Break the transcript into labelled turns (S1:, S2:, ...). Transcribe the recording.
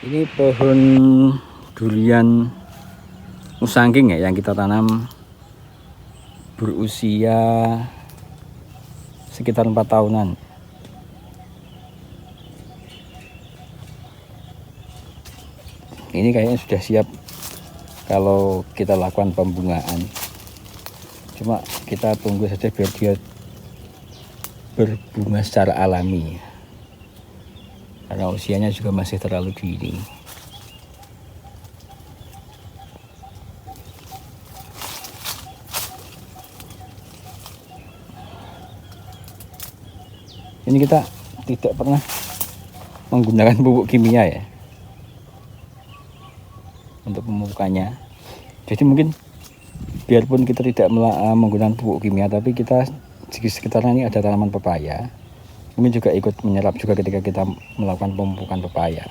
S1: Ini pohon durian musangking ya, yang kita tanam berusia sekitar 4 tahunan. Ini kayaknya sudah siap kalau kita lakukan pembungaan. Cuma kita tunggu saja biar dia berbunga secara alami, karena usianya juga masih terlalu dini. Ini kita tidak pernah menggunakan pupuk kimia ya untuk pemupukannya. Jadi mungkin biarpun kita tidak menggunakan pupuk kimia, tapi kita di sekitarnya ini ada tanaman pepaya. Mungkin juga ikut menyerap juga ketika kita melakukan pemupukan pepaya.